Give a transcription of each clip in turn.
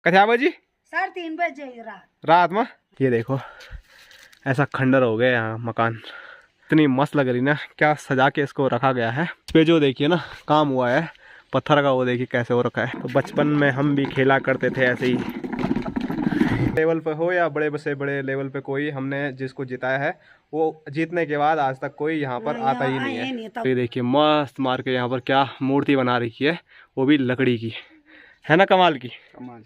कथा बजी 3:30 बजे रात में। ये देखो ऐसा खंडर हो गया यहाँ मकान। इतनी मस्त लग रही ना, क्या सजा के इसको रखा गया है। इस पे जो देखिए ना काम हुआ है पत्थर का, वो देखिए कैसे हो रखा है। तो बचपन में हम भी खेला करते थे ऐसे ही, लेवल पे हो या बड़े से बड़े लेवल पे, कोई हमने जिसको जिताया है वो जीतने के बाद आज तक कोई यहाँ पर आता ही नहीं है। तो ये देखिए मस्त मार के यहाँ पर क्या मूर्ति बना रखी है, वो भी लकड़ी की, है ना कमाल की। कमाल।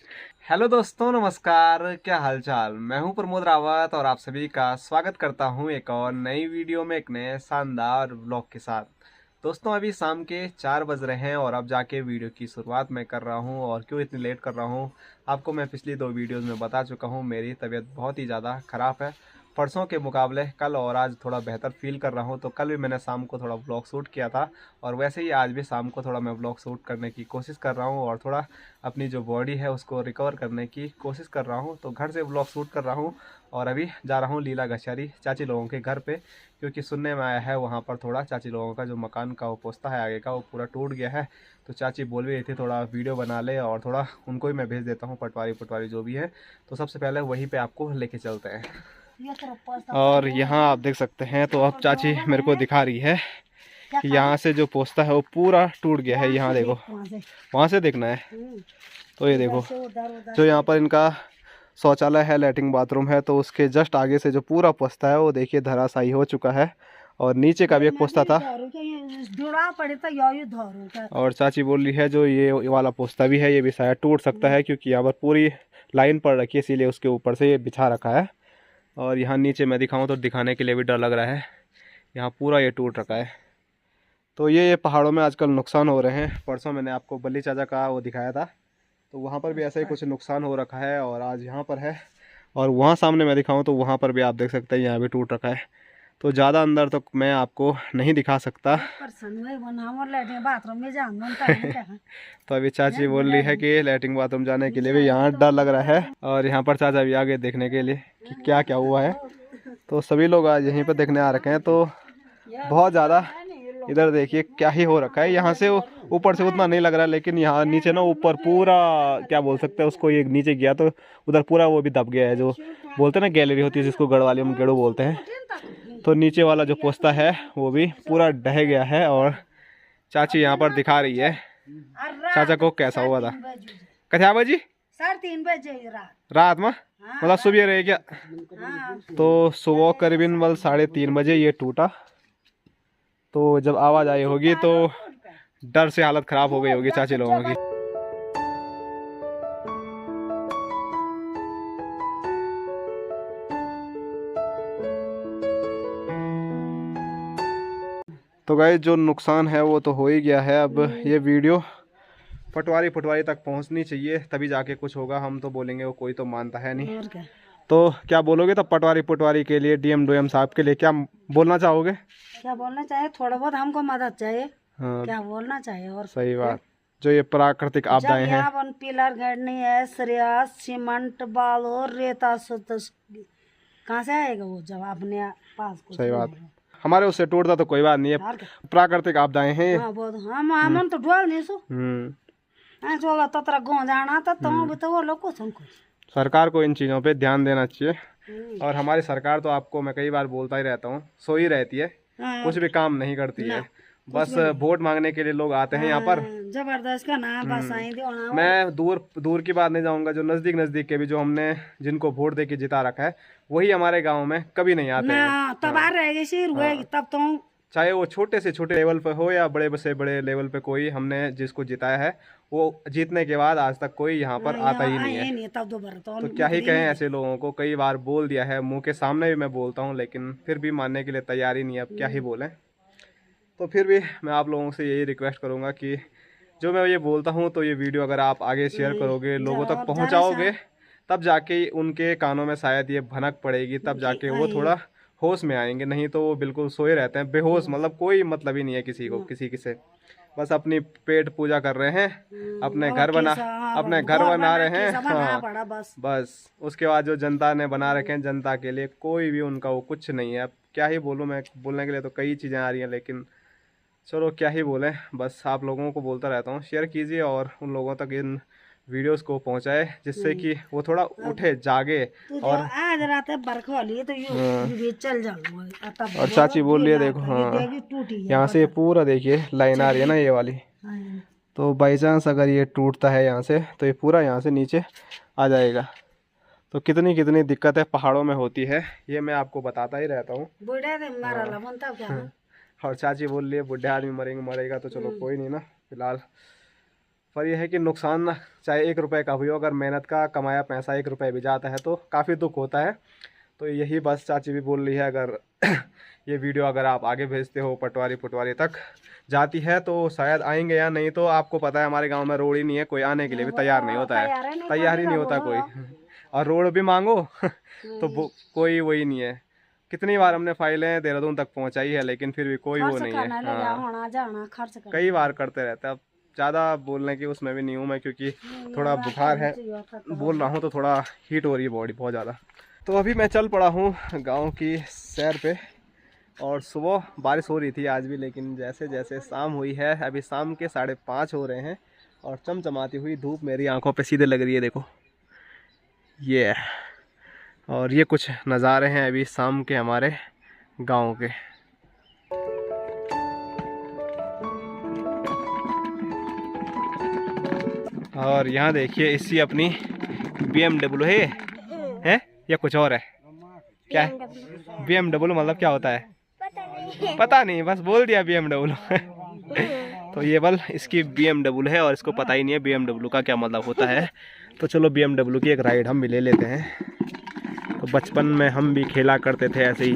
हेलो दोस्तों, नमस्कार, क्या हालचाल। मैं हूं प्रमोद रावत और आप सभी का स्वागत करता हूं एक और नई वीडियो में, एक नए शानदार व्लॉग के साथ। दोस्तों अभी शाम के 4 बज रहे हैं और अब जाके वीडियो की शुरुआत मैं कर रहा हूं। और क्यों इतनी लेट कर रहा हूं, आपको मैं पिछली 2 वीडियोज़ में बता चुका हूं। मेरी तबीयत बहुत ही ज़्यादा ख़राब है, परसों के मुकाबले कल और आज थोड़ा बेहतर फील कर रहा हूं। तो कल भी मैंने शाम को थोड़ा व्लॉग शूट किया था और वैसे ही आज भी शाम को थोड़ा मैं व्लॉग शूट करने की कोशिश कर रहा हूं और थोड़ा अपनी जो बॉडी है उसको रिकवर करने की कोशिश कर रहा हूं। तो घर से व्लॉग शूट कर रहा हूं और अभी जा रहा हूं लीला गशारी चाची लोगों के घर पे, क्योंकि सुनने में आया है वहाँ पर थोड़ा चाची लोगों का जो मकान का वो पोस्ता है आगे का, वो पूरा टूट गया है। तो चाची बोल भी रही थी थोड़ा वीडियो बना ले और थोड़ा उनको ही मैं भेज देता हूँ, पटवारी जो भी है। तो सबसे पहले वहीं पे आपको लेके चलते हैं। और यहाँ आप देख सकते हैं, तो अब चाची मेरे को दिखा रही है कि यहाँ से जो पोस्ता है वो पूरा टूट गया है। यहाँ देखो, वहाँ से देखना है। तो ये देखो जो यहाँ पर इनका शौचालय है, लैट्रिन बाथरूम है, तो उसके जस्ट आगे से जो पूरा पोस्ता है वो देखिए धराशायी हो चुका है। और नीचे का भी एक पोस्ता था। और चाची बोल रही है जो ये वाला पोस्ता भी है ये भी शायद टूट सकता है, क्योंकि यहाँ पर पूरी लाइन पड़ रखी है, इसीलिए उसके ऊपर से ये बिछा रखा है। और यहाँ नीचे मैं दिखाऊं तो दिखाने के लिए भी डर लग रहा है, यहाँ पूरा ये टूट रखा है। तो ये पहाड़ों में आजकल नुकसान हो रहे हैं। परसों मैंने आपको बल्ली चाचा का वो दिखाया था, तो वहाँ पर भी ऐसा ही कुछ नुकसान हो रखा है और आज यहाँ पर है। और वहाँ सामने मैं दिखाऊं तो वहाँ पर भी आप देख सकते हैं यहाँ भी टूट रखा है। तो ज़्यादा अंदर तो मैं आपको नहीं दिखा सकता। तो अभी चाची बोल रही है कि लैट्रिन बाथरूम जाने के लिए भी यहाँ डर लग रहा है। और यहाँ पर चाचा भी आगे देखने के लिए कि क्या क्या हुआ है। तो सभी लोग आज यहीं पर देखने आ रखे हैं। तो बहुत ज़्यादा इधर देखिए क्या ही हो रखा है। यहाँ से ऊपर से उतना नहीं लग रहा है, लेकिन यहाँ नीचे ना ऊपर पूरा क्या बोल सकते हैं उसको, ये नीचे गया तो उधर पूरा वो भी दब गया है। जो बोलते हैं ना गैलरी होती है जिसको गढ़वाली में गेड़ू बोलते हैं, तो नीचे वाला जो पोस्ता है वो भी पूरा ढह गया है। और चाची यहाँ पर दिखा रही है चाचा को कैसा हुआ था। कथा बजी 3:30 बजे रात में, मतलब सुबह रहे क्या। तो सुबह करीबन 3:30 बजे ये टूटा। तो जब आवाज़ आई होगी तो डर से हालत ख़राब हो गई होगी चाची लोगों की। तो गाइस जो नुकसान है वो तो हो ही गया है। अब ये वीडियो पटवारी तक पहुंचनी चाहिए, तभी जाके कुछ होगा। हम तो बोलेंगे वो कोई तो मानता है नहीं। तो क्या बोलोगे तब पटवारी के लिए, डीएम साहब के लिए क्या बोलना चाहोगे। क्या बोलना चाहिए, थोड़ा बहुत हमको मदद चाहिए। हाँ, क्या बोलना चाहिए। और सही बात, जो ये प्राकृतिक आपदाएं हैं, पिलर गड़नी है, सरिया सीमेंट बालू रेता कहाँ से आएगा वो जब अपने पास कुछ। सही बात, हमारे उससे टूटता तो कोई बात नहीं है, प्राकृतिक आपदाएं हैं। हाँ, बहुत हम तो ढोल नहीं सो तोरा गाँव जाना तो वो लोग कुछ सरकार को इन चीज़ों पे ध्यान देना चाहिए। और हमारी सरकार तो आपको मैं कई बार बोलता ही रहता हूँ, सो ही रहती है, कुछ भी काम नहीं करती है। बस वोट मांगने के लिए लोग आते हैं यहाँ पर, जबरदस्त का नाम बस मैं दूर की बात नहीं जाऊंगा, जो नजदीक के भी जो हमने जिनको वोट दे के जिता रखा है वही हमारे गांव में कभी नहीं आते हैं। तब आ रहेगी तब तो, चाहे वो छोटे से छोटे लेवल पे हो या बड़े से बड़े लेवल पे, कोई हमने जिसको जिताया है वो जीतने के बाद आज तक कोई यहाँ पर आता ही नहीं है। तो क्या ही कहें ऐसे लोगों को, कई बार बोल दिया है, मुंह के सामने भी मैं बोलता हूँ, लेकिन फिर भी मानने के लिए तैयार ही नहीं है। अब क्या ही बोलें। तो फिर भी मैं आप लोगों से यही रिक्वेस्ट करूँगा कि जो मैं ये बोलता हूँ तो ये वीडियो अगर आप आगे शेयर करोगे, लोगों तक पहुँचाओगे, तब जाके उनके कानों में शायद ये भनक पड़ेगी, तब जाके वो थोड़ा होश में आएंगे। नहीं तो वो बिल्कुल सोए रहते हैं बेहोश, मतलब कोई मतलब ही नहीं है किसी को, किसी से बस अपनी पेट पूजा कर रहे हैं, अपने घर बना रहे हैं। हाँ, बस उसके बाद जो जनता ने बना रखे हैं, जनता के लिए कोई भी उनका वो कुछ नहीं है। अब क्या ही बोलूँ मैं, बोलने के लिए तो कई चीज़ें आ रही हैं, लेकिन चलो क्या ही बोलें। बस आप लोगों को बोलता रहता हूँ, शेयर कीजिए और उन लोगों तक इन वीडियोस को पहुंचाए, जिससे कि वो थोड़ा उठे जागे। और आज रात बरखा वाली है तो ये चल जाऊंगा तब। और चाची बोल रही है देखो, हाँ यहाँ से पूरा देखिए लाइन आ रही है ना ये वाली, तो बाई चांस अगर ये टूटता है यहाँ से तो ये पूरा यहाँ से नीचे आ जाएगा। तो कितनी कितनी दिक्कतें पहाड़ों में होती है, ये मैं आपको बताता ही रहता हूँ। और चाची बोल रही है बुढ़े आदमी मरेंगे, मरेगा तो चलो कोई नहीं ना फिलहाल। पर यह है कि नुकसान ना चाहे 1 रुपये का भी हो, अगर मेहनत का कमाया पैसा 1 रुपये भी जाता है तो काफ़ी दुख होता है। तो यही बस चाची भी बोल रही है, अगर ये वीडियो अगर आप आगे भेजते हो पटवारी तक जाती है तो शायद आएंगे या नहीं। तो आपको पता है हमारे गांव में रोड ही नहीं है, कोई आने के लिए भी तैयार नहीं होता है, तैयार ही नहीं होता कोई। और रोड भी मांगो तो कोई वही नहीं है। कितनी बार हमने फाइलें देहरादून तक पहुंचाई है, लेकिन फिर भी कोई वो नहीं है। कई बार करते रहते हैं। अब ज़्यादा बोलने की उसमें भी नहीं हूँ मैं, क्योंकि थोड़ा बुखार है, बोल रहा हूँ तो थोड़ा हीट हो रही है बॉडी बहुत ज़्यादा। तो अभी मैं चल पड़ा हूँ गांव की सैर पे। और सुबह बारिश हो रही थी आज भी, लेकिन जैसे जैसे शाम हुई है, अभी शाम के 5:30 हो रहे हैं और चमचमाती हुई धूप मेरी आंखों पे सीधे लग रही है, देखो ये। और ये कुछ नज़ारे हैं अभी शाम के हमारे गांव के। और यहाँ देखिए इसी अपनी BMW है या कुछ और है? क्या है BMW मतलब क्या होता है पता नहीं, बस बोल दिया BMW। तो ये बल इसकी BMW है और इसको पता ही नहीं है BMW का क्या मतलब होता है। तो चलो BMW की एक राइड हम भी ले लेते हैं। तो बचपन में हम भी खेला करते थे ऐसे ही।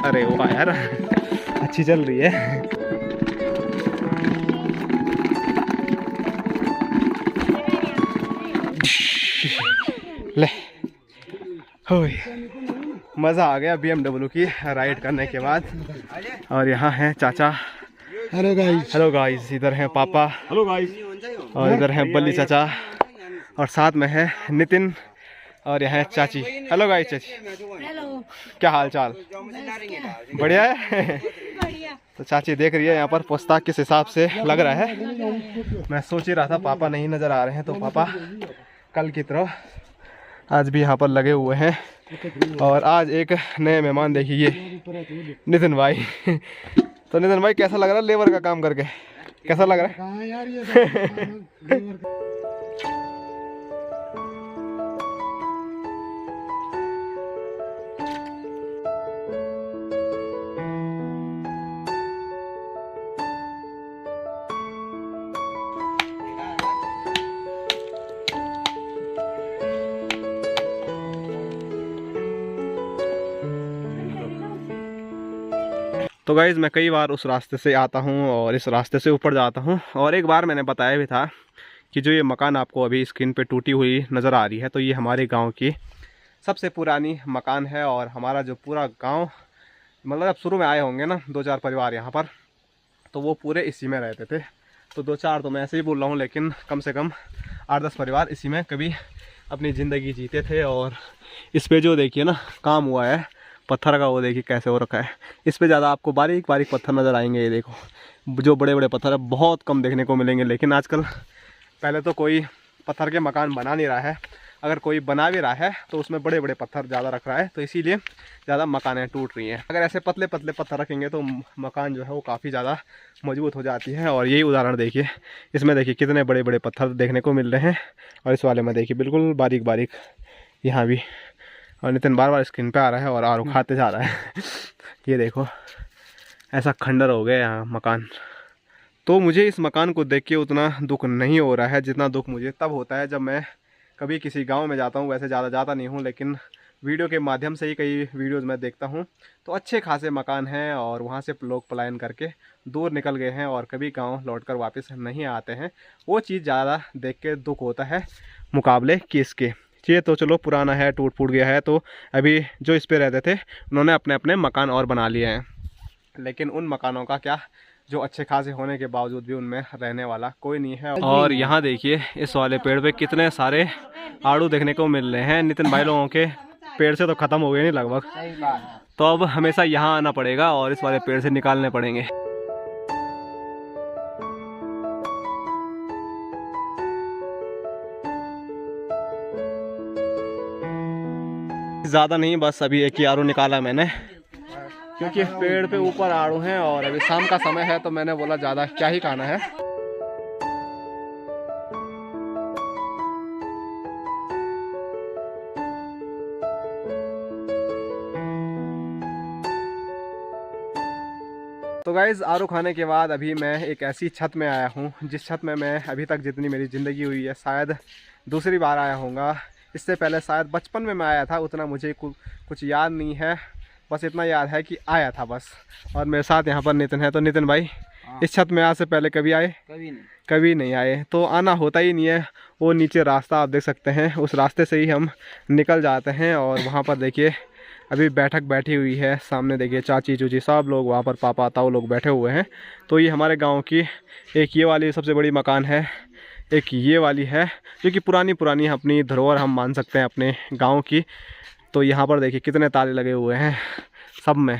अरे वाह यार अच्छी चल रही है। ले मज़ा आ गया BMW की राइड करने के बाद। और यहाँ है चाचा, हेलो गाइस, इधर है पापा, हेलो गाइस, और इधर है बल्ली चाचा, और साथ में है नितिन, और यहाँ है चाची, हेलो गाइस चाची, हेलो, क्या हाल चाल? बढ़िया है। तो चाची देख रही है यहाँ पर पोस्ता किस हिसाब से लग रहा है। मैं सोच ही रहा था पापा नहीं नज़र आ रहे हैं, तो पापा कल की तरह आज भी यहाँ पर लगे हुए हैं। और आज एक नए मेहमान देखिए नितिन भाई। तो नितिन भाई कैसा लग रहा है लेबर का काम करके, कैसा लग रहा है? तो गाइज़ मैं कई बार उस रास्ते से आता हूँ और इस रास्ते से ऊपर जाता हूँ। और एक बार मैंने बताया भी था कि जो ये मकान आपको अभी स्क्रीन पे टूटी हुई नज़र आ रही है, तो ये हमारे गांव की सबसे पुरानी मकान है। और हमारा जो पूरा गांव, मतलब अब शुरू में आए होंगे ना 2-4 परिवार यहाँ पर, तो वो पूरे इसी में रहते थे। तो 2-4 तो मैं ऐसे ही बोल रहा हूँ, लेकिन कम से कम 8-10 परिवार इसी में कभी अपनी ज़िंदगी जीते थे। और इस पर जो देखिए ना काम हुआ है पत्थर का, वो देखिए कैसे हो रखा है। इस पे ज़्यादा आपको बारीक बारीक पत्थर नज़र आएंगे। ये देखो जो बड़े बड़े पत्थर है बहुत कम देखने को मिलेंगे। लेकिन आजकल, पहले तो कोई पत्थर के मकान बना नहीं रहा है, अगर कोई बना भी रहा है तो उसमें बड़े बड़े पत्थर ज़्यादा रख रहा है, तो इसीलिए ज़्यादा मकानें टूट रही हैं। अगर ऐसे पतले पतले पत्थर रखेंगे तो मकान जो है वो काफ़ी ज़्यादा मजबूत हो जाती है। और यही उदाहरण देखिए, इसमें देखिए कितने बड़े बड़े पत्थर देखने को मिल रहे हैं, और इस वाले में देखिए बिल्कुल बारीक बारीक यहाँ भी। और नितिन बार बार स्क्रीन पे आ रहा है और आर खाते जा रहा है। ये देखो ऐसा खंडर हो गया यहाँ मकान। तो मुझे इस मकान को देख के उतना दुख नहीं हो रहा है जितना दुख मुझे तब होता है जब मैं कभी किसी गांव में जाता हूँ। वैसे ज़्यादा जाता नहीं हूँ, लेकिन वीडियो के माध्यम से ही कई वीडियोज़ मैं देखता हूँ, तो अच्छे खासे मकान हैं और वहाँ से लोग पलायन करके दूर निकल गए हैं और कभी गाँव लौट कर वापस नहीं आते हैं। वो चीज़ ज़्यादा देख के दुख होता है मुकाबले कि इसके। ये तो चलो पुराना है, टूट फूट गया है, तो अभी जो इस पे रहते थे उन्होंने अपने अपने मकान और बना लिए हैं। लेकिन उन मकानों का क्या, जो अच्छे खासे होने के बावजूद भी उनमें रहने वाला कोई नहीं है। और यहाँ देखिए इस वाले पेड़ पे कितने सारे आड़ू देखने को मिल रहे हैं। नितिन भाई लोगों के पेड़ से तो ख़त्म हो गए नहीं लगभग, तो अब हमेशा यहाँ आना पड़ेगा और इस वाले पेड़ से निकालने पड़ेंगे। ज़्यादा नहीं, बस अभी एक ही आड़ू निकाला मैंने, क्योंकि पेड़ पे ऊपर आड़ू हैं और अभी शाम का समय है तो मैंने बोला ज़्यादा क्या ही खाना है। तो गाइज़ आड़ू खाने के बाद अभी मैं एक ऐसी छत में आया हूँ जिस छत में मैं अभी तक जितनी मेरी ज़िंदगी हुई है शायद दूसरी बार आया हूँगा। इससे पहले शायद बचपन में मैं आया था, उतना मुझे कुछ याद नहीं है, बस इतना याद है कि आया था बस। और मेरे साथ यहाँ पर नितिन है। तो नितिन भाई, इस छत में आज से पहले कभी आए? कभी नहीं आए। तो आना होता ही नहीं है। वो नीचे रास्ता आप देख सकते हैं, उस रास्ते से ही हम निकल जाते हैं और वहाँ पर देखिए अभी बैठक बैठी हुई है। सामने देखिए चाची चूची सब लोग वहाँ पर, पापा ताऊ लोग बैठे हुए हैं। तो ये हमारे गाँव की एक ये वाली सबसे बड़ी मकान है, एक ये वाली है जो कि पुरानी अपनी धरोहर हम मान सकते हैं अपने गांव की। तो यहाँ पर देखिए कितने ताले लगे हुए हैं सब में।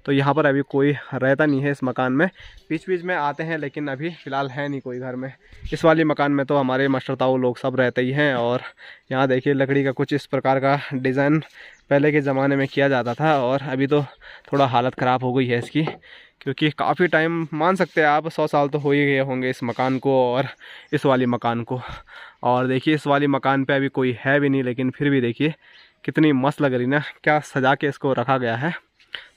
तो यहाँ पर अभी कोई रहता नहीं है इस मकान में, बीच बीच में आते हैं लेकिन अभी फ़िलहाल है नहीं कोई घर में। इस वाली मकान में तो हमारे मास्टर ताऊ लोग सब रहते ही हैं। और यहाँ देखिए लकड़ी का कुछ इस प्रकार का डिज़ाइन पहले के ज़माने में किया जाता था और अभी तो थोड़ा हालत ख़राब हो गई है इसकी, क्योंकि काफ़ी टाइम मान सकते हैं आप 100 साल तो हो ही गए होंगे इस मकान को और इस वाली मकान को। और देखिए इस वाली मकान पे अभी कोई है भी नहीं, लेकिन फिर भी देखिए कितनी मस्त लग रही ना, क्या सजा के इसको रखा गया है।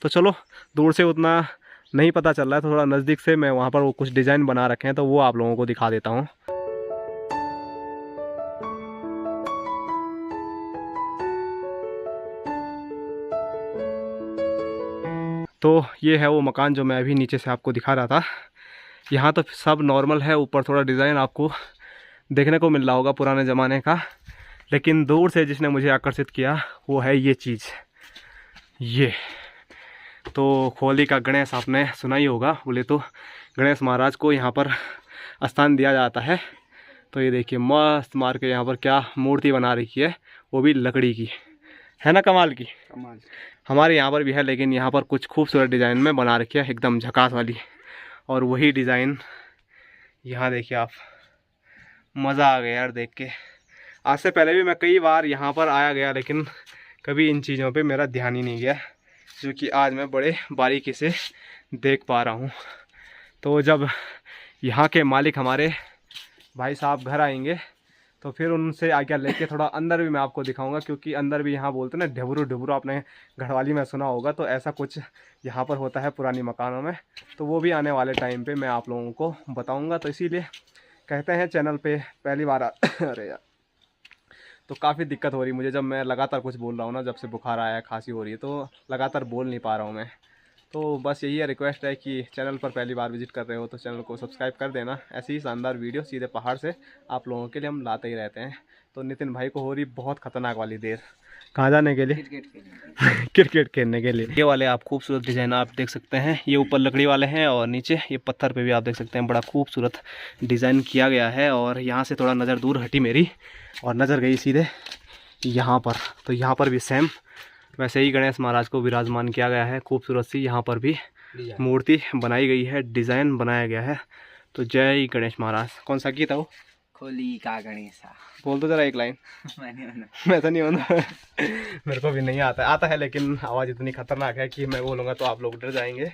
तो चलो, दूर से उतना नहीं पता चल रहा है तो थोड़ा नज़दीक से मैं वहाँ पर वो कुछ डिज़ाइन बना रखे हैं तो वो आप लोगों को दिखा देता हूँ। तो ये है वो मकान जो मैं अभी नीचे से आपको दिखा रहा था। यहाँ तो सब नॉर्मल है, ऊपर थोड़ा डिज़ाइन आपको देखने को मिल रहा होगा पुराने ज़माने का, लेकिन दूर से जिसने मुझे आकर्षित किया वो है ये चीज़। ये तो खोली का गणेश आपने सुना ही होगा, बोले तो गणेश महाराज को यहाँ पर स्थान दिया जाता है। तो ये देखिए मस्त मार के यहाँ पर क्या मूर्ति बना रखी है, वो भी लकड़ी की, है ना, कमाल की। कमाल हमारे यहाँ पर भी है, लेकिन यहाँ पर कुछ खूबसूरत डिज़ाइन में बना रखी है, एकदम झकास वाली। और वही डिज़ाइन यहाँ देखिए आप, मज़ा आ गया यार देख के। आज से पहले भी मैं कई बार यहाँ पर आया गया, लेकिन कभी इन चीज़ों पे मेरा ध्यान ही नहीं गया, जो कि आज मैं बड़े बारीकी से देख पा रहा हूँ। तो जब यहाँ के मालिक हमारे भाई साहब घर आएंगे तो फिर उनसे आज्ञा लेके थोड़ा अंदर भी मैं आपको दिखाऊंगा, क्योंकि अंदर भी यहाँ बोलते हैं ना ढबरू आपने घड़वाली में सुना होगा, तो ऐसा कुछ यहाँ पर होता है पुरानी मकानों में। तो वो भी आने वाले टाइम पे मैं आप लोगों को बताऊंगा। तो इसीलिए कहते हैं चैनल पे पहली बार अरे यार, तो काफ़ी दिक्कत हो रही मुझे, जब मैं लगातार कुछ बोल रहा हूँ ना, जब से बुखार आया खांसी हो रही है तो लगातार बोल नहीं पा रहा हूँ मैं। तो बस यही है रिक्वेस्ट है कि चैनल पर पहली बार विजिट कर रहे हो तो चैनल को सब्सक्राइब कर देना। ऐसी ही शानदार वीडियो सीधे पहाड़ से आप लोगों के लिए हम लाते ही रहते हैं। तो नितिन भाई को हो रही बहुत खतरनाक वाली देर, कहाँ जाने के लिए? क्रिकेट खेलने के लिए। ये वाले आप खूबसूरत डिज़ाइन आप देख सकते हैं, ये ऊपर लकड़ी वाले हैं और नीचे ये पत्थर पे भी आप देख सकते हैं, बड़ा खूबसूरत डिज़ाइन किया गया है। और यहाँ से थोड़ा नज़र दूर हटी मेरी और नज़र गई सीधे यहाँ पर। तो यहाँ पर भी सेम वैसे ही गणेश महाराज को विराजमान किया गया है, खूबसूरत सी यहाँ पर भी मूर्ति बनाई गई है, डिज़ाइन बनाया गया है। तो जय गणेश महाराज। कौन सा गीत है वो? खोली का गणेशा, बोल दो जरा एक लाइन। मैं तो नहीं हूँ मेरे को भी नहीं आता है, लेकिन आवाज़ इतनी खतरनाक है कि मैं बोलूँगा तो आप लोग डर जाएंगे।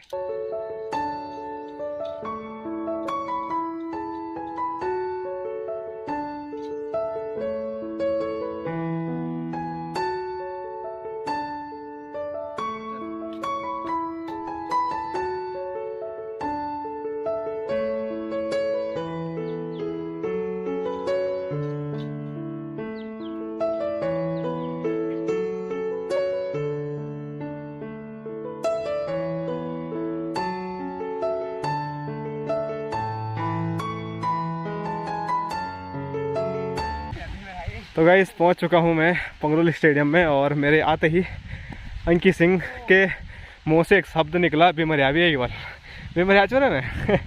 तो गाइस पहुंच चुका हूं मैं पंगरोली स्टेडियम में, और मेरे आते ही अंकी सिंह के मुंह से एक शब्द निकला, बीमरिया भी एक बार बीमरिया चो रहे ना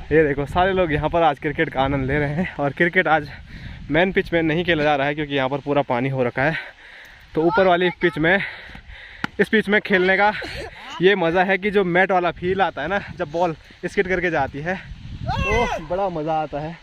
ये देखो सारे लोग यहाँ पर आज क्रिकेट का आनंद ले रहे हैं। और क्रिकेट आज मेन पिच में नहीं खेला जा रहा है क्योंकि यहाँ पर पूरा पानी हो रखा है। तो ऊपर वाली पिच में इस पिच में खेलने का ये मज़ा है कि जो मैट वाला फील आता है ना, जब बॉल स्किड करके जाती है तो बड़ा मज़ा आता है।